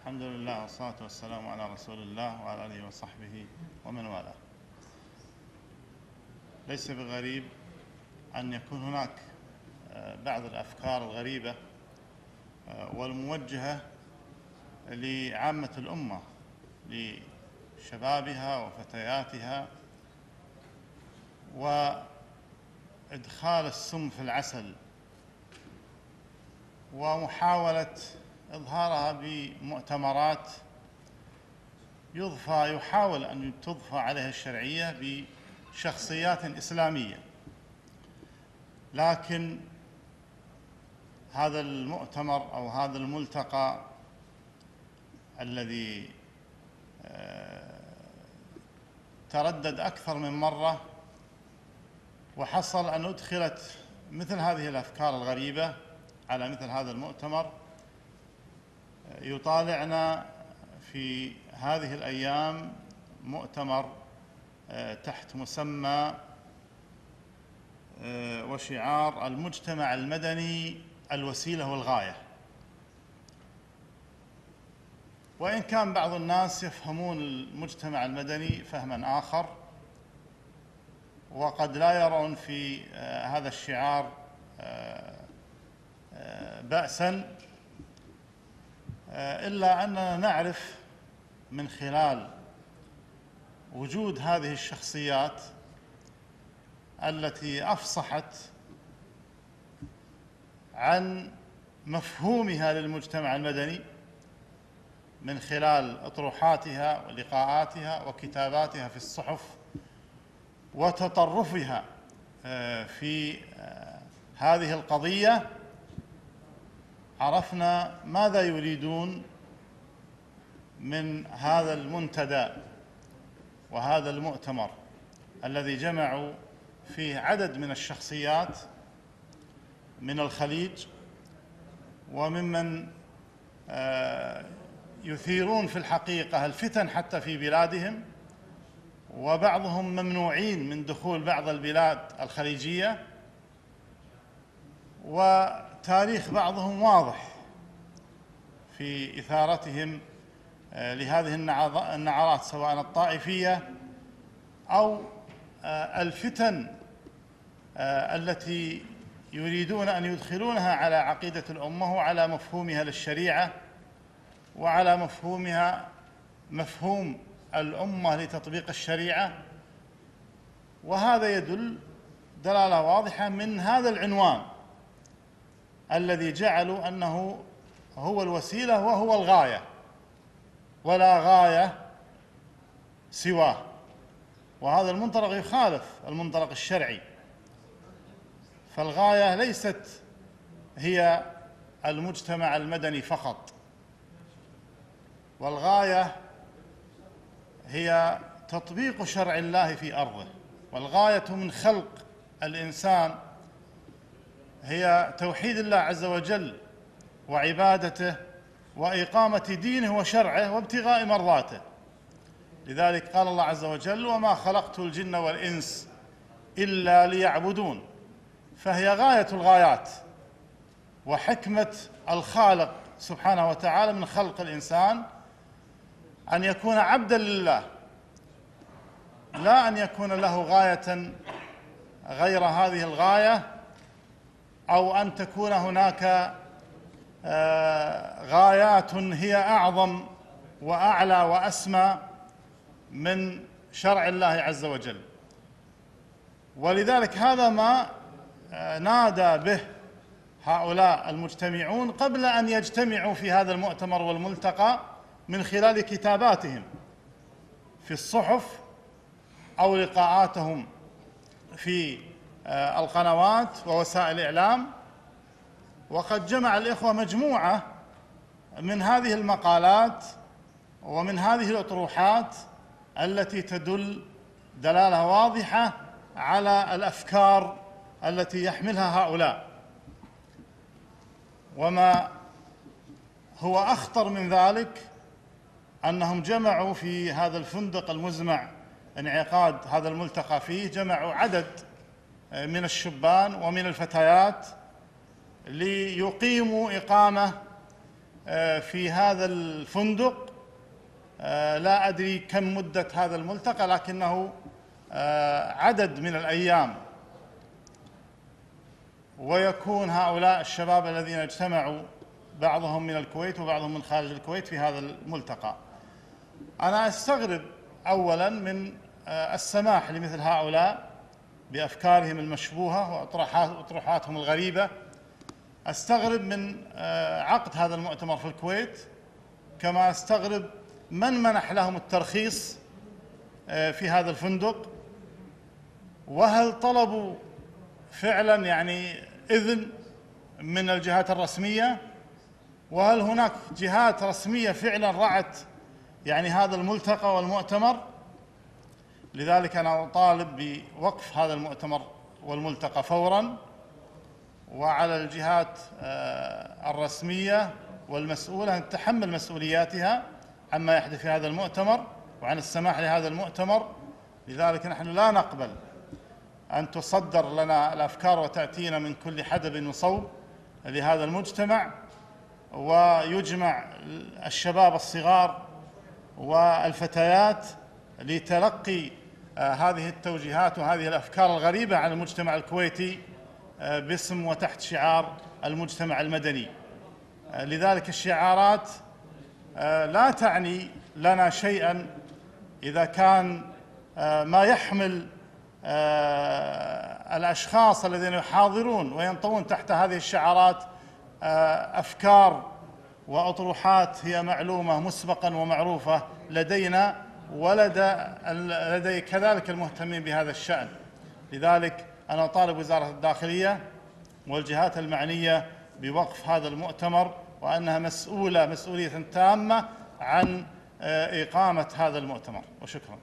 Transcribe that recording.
الحمد لله والصلاة والسلام على رسول الله وعلى آله وصحبه ومن والاه. ليس بغريب أن يكون هناك بعض الأفكار الغريبة والموجهة لعامة الأمة، لشبابها وفتياتها، وإدخال السم في العسل ومحاولة إظهارها بمؤتمرات يحاول أن تضفى عليها الشرعية بشخصيات إسلامية. لكن هذا المؤتمر أو هذا الملتقى الذي تردد أكثر من مرة، وحصل أن أدخلت مثل هذه الأفكار الغريبة على مثل هذا المؤتمر، يطالعنا في هذه الأيام مؤتمر تحت مسمى وشعار المجتمع المدني الوسيلة والغاية. وإن كان بعض الناس يفهمون المجتمع المدني فهما آخر، وقد لا يرون في هذا الشعار بأسا، إلا أننا نعرف من خلال وجود هذه الشخصيات التي أفصحت عن مفهومها للمجتمع المدني من خلال أطروحاتها ولقاءاتها وكتاباتها في الصحف وتطرفها في هذه القضية، عرفنا ماذا يريدون من هذا المنتدى وهذا المؤتمر الذي جمعوا فيه عدد من الشخصيات من الخليج وممن يثيرون في الحقيقة الفتن حتى في بلادهم، وبعضهم ممنوعين من دخول بعض البلاد الخليجية، وتاريخ بعضهم واضح في إثارتهم لهذه النعرات سواء الطائفية أو الفتن التي يريدون أن يدخلونها على عقيدة الأمة وعلى مفهومها للشريعة وعلى مفهوم الأمة لتطبيق الشريعة. وهذا يدل دلالة واضحة من هذا العنوان الذي جعلوا أنه هو الوسيلة وهو الغاية ولا غاية سواه. وهذا المنطلق يخالف المنطلق الشرعي، فالغاية ليست هي المجتمع المدني فقط، والغاية هي تطبيق شرع الله في أرضه. والغاية من خلق الإنسان هي توحيد الله عز وجل وعبادته وإقامة دينه وشرعه وابتغاء مرضاته. لذلك قال الله عز وجل: وما خلقت الجن والإنس إلا ليعبدون. فهي غاية الغايات وحكمة الخالق سبحانه وتعالى من خلق الإنسان أن يكون عبدا لله، لا أن يكون له غاية غير هذه الغاية، أو أن تكون هناك غايات هي أعظم وأعلى وأسمى من شرع الله عز وجل. ولذلك هذا ما نادى به هؤلاء المجتمعون قبل أن يجتمعوا في هذا المؤتمر والملتقى من خلال كتاباتهم في الصحف أو لقاءاتهم في القنوات ووسائل الإعلام. وقد جمع الإخوة مجموعة من هذه المقالات ومن هذه الأطروحات التي تدل دلالة واضحة على الأفكار التي يحملها هؤلاء. وما هو أخطر من ذلك أنهم جمعوا في هذا الفندق المزمع انعقاد هذا الملتقى فيه، جمعوا عدد من الشبان ومن الفتيات ليقيموا إقامة في هذا الفندق. لا أدري كم مدة هذا الملتقى، لكنه عدد من الأيام، ويكون هؤلاء الشباب الذين اجتمعوا بعضهم من الكويت وبعضهم من خارج الكويت في هذا الملتقى. أنا أستغرب أولاً من السماح لمثل هؤلاء بأفكارهم المشبوهة وأطروحاتهم الغريبة. أستغرب من عقد هذا المؤتمر في الكويت، كما أستغرب من منح لهم الترخيص في هذا الفندق، وهل طلبوا فعلا يعني إذن من الجهات الرسمية، وهل هناك جهات رسمية فعلا رعت يعني هذا الملتقى والمؤتمر. لذلك أنا أطالب بوقف هذا المؤتمر والملتقى فورا، وعلى الجهات الرسمية والمسؤولة أن تتحمل مسؤولياتها عما يحدث في هذا المؤتمر وعن السماح لهذا المؤتمر. لذلك نحن لا نقبل أن تصدر لنا الأفكار وتأتينا من كل حدب وصوب لهذا المجتمع، ويجمع الشباب الصغار والفتيات لتلقي هذه التوجيهات وهذه الأفكار الغريبة عن المجتمع الكويتي باسم وتحت شعار المجتمع المدني. لذلك الشعارات لا تعني لنا شيئا إذا كان ما يحمل الأشخاص الذين يحاضرون وينطوون تحت هذه الشعارات أفكار وأطروحات هي معلومة مسبقا ومعروفة لدينا ولدي كذلك المهتمين بهذا الشأن. لذلك أنا أطالب وزارة الداخلية والجهات المعنية بوقف هذا المؤتمر، وأنها مسؤولية تامة عن إقامة هذا المؤتمر. وشكرا.